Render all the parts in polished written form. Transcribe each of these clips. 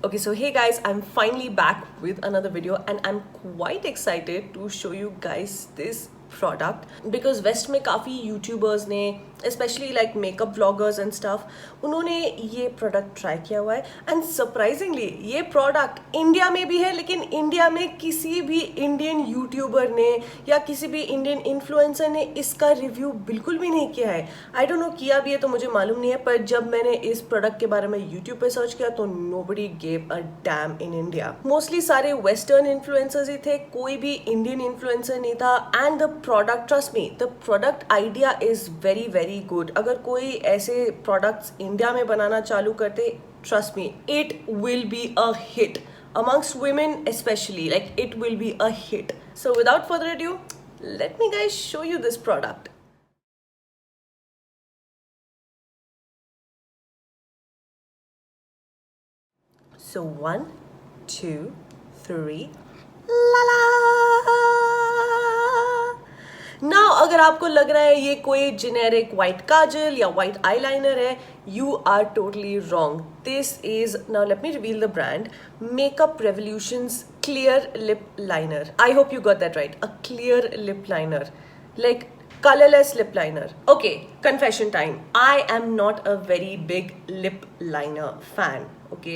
Okay, so hey guys, I'm finally back with another video and I'm quite excited to show you guys this product because west में काफ़ी यूट्यूबर्स ने specially like makeup vloggers and stuff उन्होंने ये product try किया हुआ है and surprisingly ये प्रोडक्ट इंडिया में भी है लेकिन इंडिया में किसी भी इंडियन यूट्यूबर ने या किसी भी इंडियन इन्फ्लुएंसर ने इसका रिव्यू बिल्कुल भी नहीं किया है। आई डोंट नो किया भी है तो मुझे मालूम नहीं है, पर जब मैंने इस प्रोडक्ट के बारे में यूट्यूब पे सर्च किया तो nobody gave a dam in India. Mostly सारे वेस्टर्न इन्फ्लुएंसर्स ही थे, कोई भी इंडियन इन्फ्लुएंसर नहीं था। And the product, trust me, the product idea is very very good. अगर कोई ऐसे प्रोडक्ट्स इंडिया में बनाना चालू करते, trust me, it will be a hit amongst women especially, like it will be a hit. So without further ado, let me guys show you this product. So 1 2 3 la la. Now अगर आपको लग रहा है ये कोई generic white kajal या white eyeliner है, you are totally wrong. This is, now let me reveal the brand, makeup revolutions clear lip liner. I hope you got that right. A clear lip liner, like colorless lip liner. Okay, confession time. I am not a very big lip liner fan. Okay,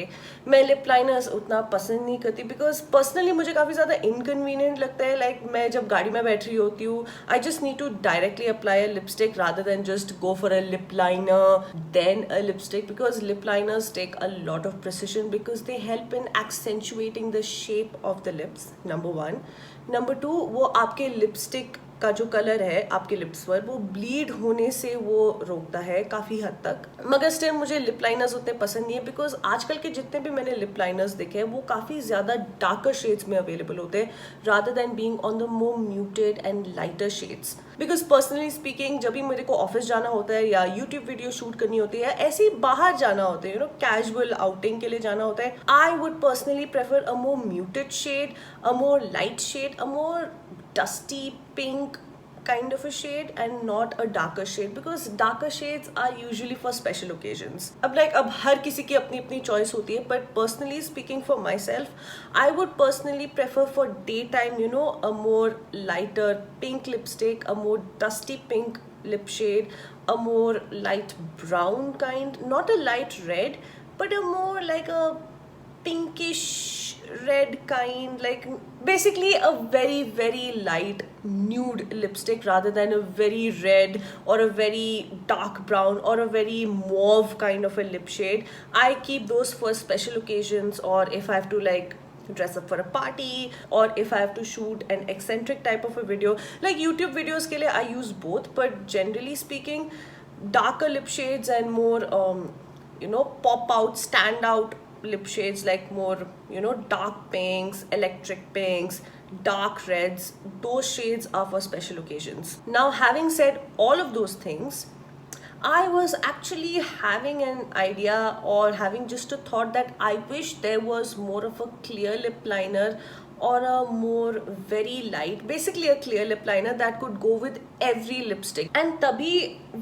मैं lip liners उतना पसंद नहीं करती because personally मुझे काफ़ी ज़्यादा inconvenient लगता है. लाइक मैं जब गाड़ी में बैठ रही होती हूँ, I just need to directly apply a lipstick rather than just go for a lip liner than a lipstick, because lip liners take a lot of precision because they help in accentuating the shape of the lips, number 1. Number 2, वो आपके lipstick का जो colour है आपके lips पर वो bleed होने से वो रोकता है काफ़ी हद तक. मगर स्टिल मुझे लिप लाइनर्स उतने पसंद नहीं है बिकॉज आजकल के जितने भी मैंने लिप लाइनर्स देखे हैं वो काफ़ी ज़्यादा डार्कर शेड्स में अवेलेबल होते हैं rather than being on the more muted and lighter shades. Because personally speaking, जब भी मेरे को ऑफिस जाना होता है या यूट्यूब वीडियो शूट करनी होती है, ऐसे ही बाहर जाना होता है, यू नो, कैजुअल आउटिंग के लिए जाना होता है, I would personally prefer a more muted shade, a more light shade, a more dusty pink kind of a shade and not a darker shade because darker shades are usually for special occasions. अब हर किसी की अपनी अपनी choice होती है, but personally speaking for myself, I would personally prefer for daytime, you know, a more lighter pink lipstick, a more dusty pink lip shade, a more light brown kind, not a light red, but a more like a pinkish red kind, like basically a very very light nude lipstick rather than a very red or a very dark brown or a very mauve kind of a lip shade. I keep those for special occasions, or if I have to like dress up for a party, or if I have to shoot an eccentric type of a video. Like YouTube videos के लिए I use both, but generally speaking darker lip shades and more you know, pop out, stand out lip shades, like more, you know, dark pinks, electric pinks, dark reds, those shades are for special occasions. Now having said all of those things, I was actually having an idea or having just a thought that I wish there was more of a clear lip liner or a more very light, basically a clear lip liner that could go with every lipstick. And तभी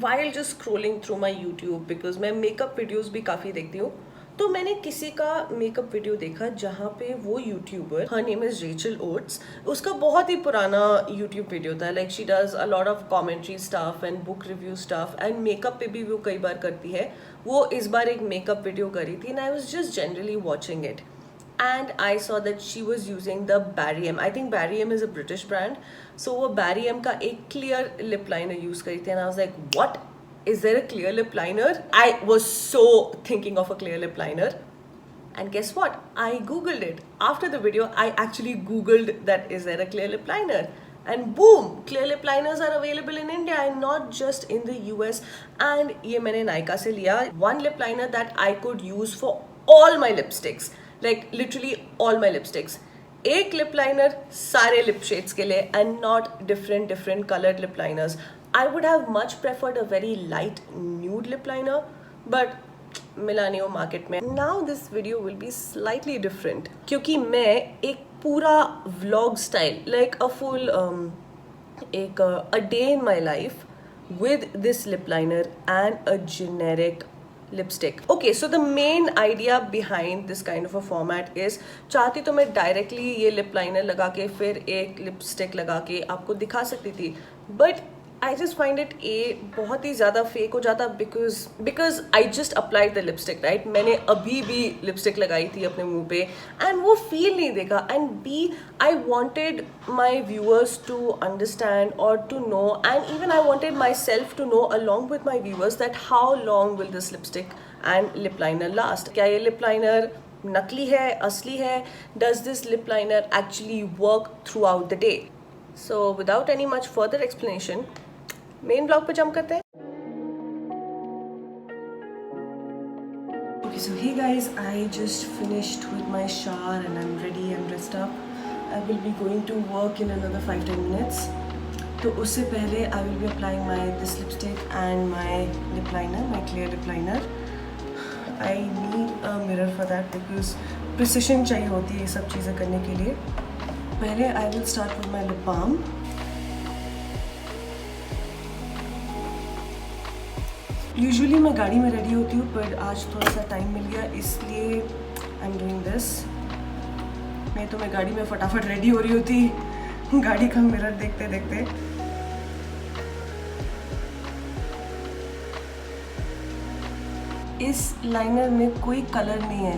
while just scrolling through my YouTube, because मैं makeup videos भी काफ़ी देखती हूँ, तो मैंने किसी का मेकअप वीडियो देखा जहाँ पे वो YouTuber, her name is Rachel oats, उसका बहुत ही पुराना यूट्यूब वीडियो था. Like she does a lot of commentary stuff and book review stuff and makeup पे भी वो कई बार करती है. वो इस बार एक मेकअप वीडियो करी थी and I was just generally watching it and I saw that she was using the Barry M. I think Barry M is a British brand. So वो Barry M का एक clear lip liner use करी थी and I was like, what? Is there a clear lip liner? I was so thinking of a clear lip liner. And guess what? I googled it. After the video, I actually googled that is there a clear lip liner? And boom, clear lip liners are available in India and not just in the US. And ये मैंने Nykaa से लिया, one lip liner that I could use for all my lipsticks. Like literally all my lipsticks. एक lip liner सारे lip shades के लिए and not different colored lip liners. I would have much preferred a very light nude lip liner, but मिला नहीं वो market में. Now this video will be slightly different क्योंकि मैं एक पूरा vlog style, like a full एक a day in my life with this lip liner and a generic lipstick. Okay, so the main idea behind this kind of a format is चाहती तो मैं directly ये lip liner लगा के फिर एक lipstick लगा के आपको दिखा सकती थी, but I just find it बहुत ही ज़्यादा फेक हो जाता because I just applied the lipstick, right? मैंने अभी भी lipstick लगाई थी अपने मुंह पे and वो feel नहीं देगा, and B, I wanted my viewers to understand or to know, and even I wanted myself to know along with my viewers that how long will this lipstick and lip liner last? क्या ये lip liner नकली है, असली है? Does this lip liner actually work throughout the day? So without any much further explanation, main blog पे jump करते हैं. Okay, so hey guys, I just finished with my shower and I'm ready, I'm dressed up. I will be going to work in another 5-10 minutes. तो उससे पहले I will be applying this lipstick and my lip liner, my clear lip liner. I need a mirror for that because precision चाहिए होती है ये सब चीज़ें करने के लिए. पहले I will start with my lip balm. Usually मैं गाड़ी में रेडी होती हूँ, पर आज थोड़ा सा टाइम मिल गया इसलिए आई एम डूइंग दिस. नहीं तो मैं गाड़ी में फटाफट रेडी हो रही होती गाड़ी का मिरर देखते देखते. इस लाइनर में कोई कलर नहीं है,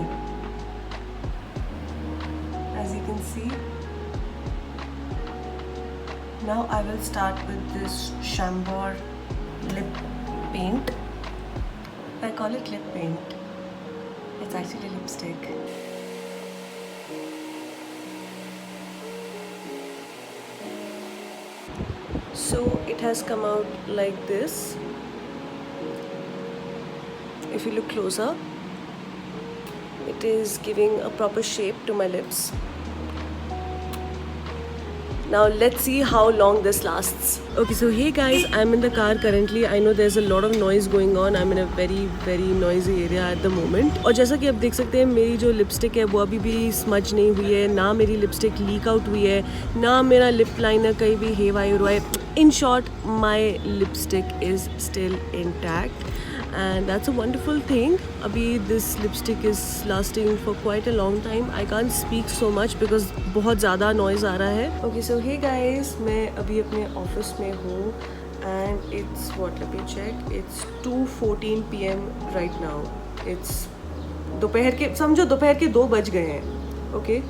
as you can see. Now I will start with this Chambord lip paint. I call it lip paint. It's actually lipstick. So it has come out like this. If you look closer, it is giving a proper shape to my lips. Now let's see how long this lasts. Okay, so hey guys, I'm in the car currently. I know there's a lot of noise going on. I'm in a very noisy area at the moment. और जैसा कि आप देख सकते हैं मेरी जो lipstick है वो अभी भी स्मज नहीं हुई है, ना मेरी लिपस्टिक लीक आउट हुई है, ना मेरा लिप लाइनर कहीं भी हेवाई हुआ है. In short, my lipstick is still intact. And that's a wonderful thing. अभी this lipstick is lasting for quite a long time. I can't speak so much because बहुत ज़्यादा noise आ रहा है. Okay, so hey guys, मैं अभी अपने office में हूँ and it's what, let me check, it's 2:14 PM right now. It's दोपहर के, समझो दोपहर के 2 बज गए हैं. Okay,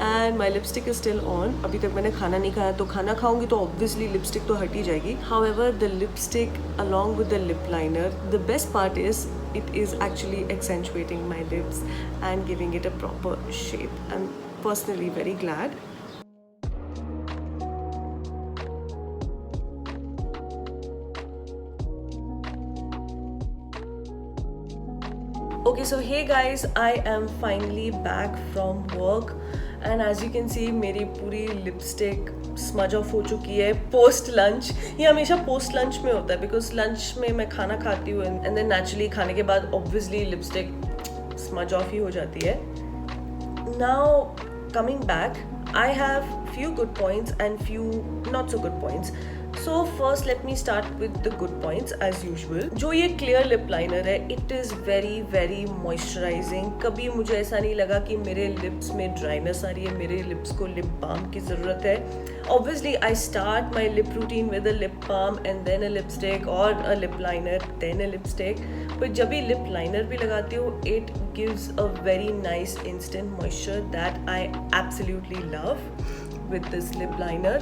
and my lipstick is still on. अभी तक मैंने खाना नहीं खाया, तो खाना खाऊंगी तो obviously lipstick तो हट ही जाएगी. However, the lipstick along with the lip liner, the best part is it is actually accentuating my lips and giving it a proper shape. I'm personally very glad. Okay, so hey guys, I am finally back from work. And as you can see मेरी पूरी lipstick smudge of हो चुकी है post lunch. ये हमेशा post lunch में होता है बिकॉज लंच में मैं खाना खाती हूँ एंड देन नेचुरली खाने के बाद ऑब्वियसली लिपस्टिक स्मज ऑफ ही हो जाती है. Now coming back, I have few good points and few not so good points. So first let me start with the good points as usual. जो ये clear lip liner है, it is very moisturizing. कभी मुझे ऐसा नहीं लगा कि मेरे lips में dryness आ रही है, मेरे lips को lip balm की ज़रूरत है. Obviously I start my lip routine with a lip balm and then a lipstick or a lip liner then a lipstick. पर जब भी lip liner भी लगाती हूँ, it gives a very nice instant moisture that I absolutely love with this lip liner.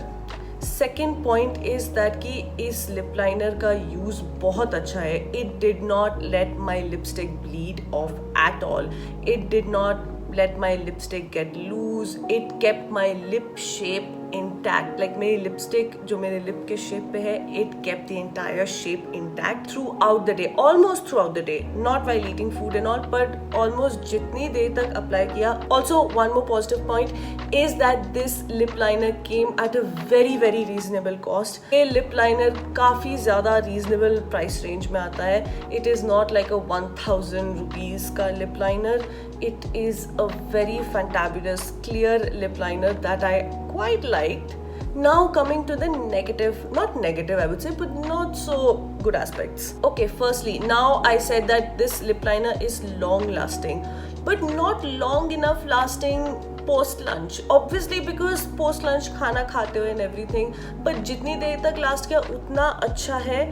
Second point is that कि इस lip liner का use बहुत अच्छा है. It did not let my lipstick bleed off at all. It did not let my lipstick get loose. It kept my lip shape intact. Like मेरी lipstick जो मेरे lip के shape पे है, it kept the entire shape intact throughout the day, almost throughout the day. Not while eating food and all, but almost जितनी देर तक apply किया. Also, one more positive point is that this lip liner came at a very reasonable cost. ये lip liner काफ़ी ज़्यादा reasonable price range में आता है. It is not like a 1000 rupees का lip liner. It is a very fantabulous clear lip liner that I quite liked. Now coming to the negative, not negative I would say, but not so good aspects. Okay, firstly, now I said that this lip liner is long lasting, but not long enough lasting post lunch, obviously because post lunch खाना खाते हुए and everything, but जितनी देर तक last किया उतना अच्छा है.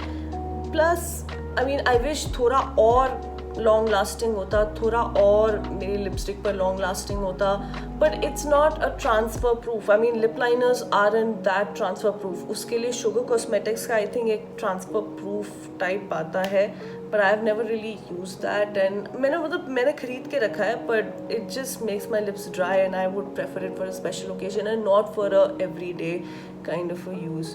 Plus I mean I wish थोड़ा और लॉन्ग लास्टिंग होता, थोड़ा और मेरी लिपस्टिक पर लॉन्ग लास्टिंग होता, but it's not a transfer proof. I mean lip liners are in that transfer proof. उसके लिए शुगर कॉस्मेटिक्स का आई थिंक एक ट्रांसफर प्रूफ टाइप आता है, but I've never really used that. And मैंने खरीद के रखा है, but it just makes my lips dry and I would prefer it for a special occasion and not for a everyday kind of a use.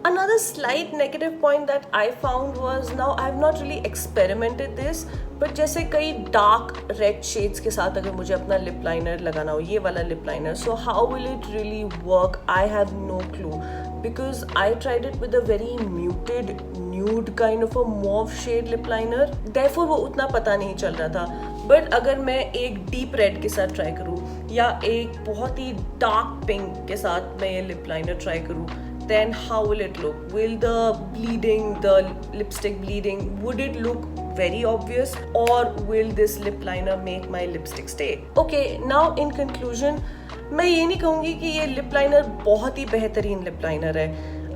Another slight negative point that I found was, now I have not really experimented this, but जैसे कई dark red shades के साथ अगर मुझे अपना lip liner लगाना हो, ये वाला lip liner, so how will it really work? I have no clue, because I tried it with a very muted nude kind of a mauve shade lip liner, therefore वो उतना पता नहीं चल रहा था. बट अगर मैं एक डीप रेड के साथ ट्राई करूँ या एक बहुत ही डार्क पिंक के साथ मैं ये लिप लाइनर ट्राई करूँ, then how will it look? Will the lipstick bleeding, would it look very obvious, or will this lip liner make my lipstick stay? Okay, now in conclusion, मैं ये नहीं कहूँगी कि ये lip liner बहुत ही बेहतरीन lip liner है.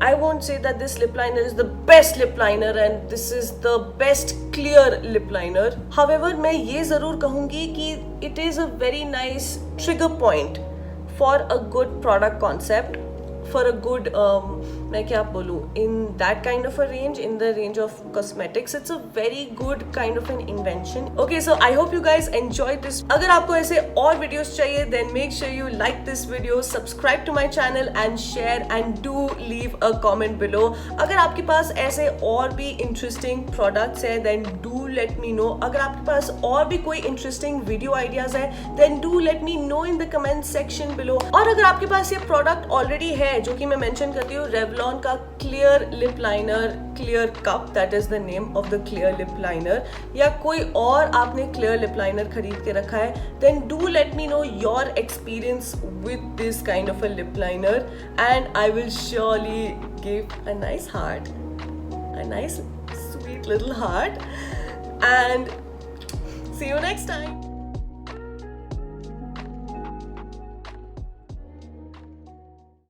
I won't say that this lip liner is the best lip liner and this is the best clear lip liner. However, मैं ये ज़रूर कहूँगी कि it is a very nice trigger point for a good product concept, for a good मैं क्या बोलूँ, in that kind of a range, in the range of cosmetics, it's a very good kind of an invention. Okay, so I hope you guys enjoyed this. अगर आपको ऐसे और videos चाहिए, then make sure you like this video, subscribe to my channel and share and do leave a comment below. अगर आपके पास ऐसे और भी interesting products है, then do let me know. अगर आपके पास और भी कोई interesting video ideas है, then do let me know in the comment section below. और अगर आपके पास ये product already है, जो कि मैं mention करती हूँ, Revlon का clear lip liner, clear cup, that is the name of the clear lip liner, या कोई और आपने clear lip liner खरीद के रखा है, then do let me know your experience with this kind of a lip liner and I will surely give a nice heart, a nice sweet little heart, and see you next time.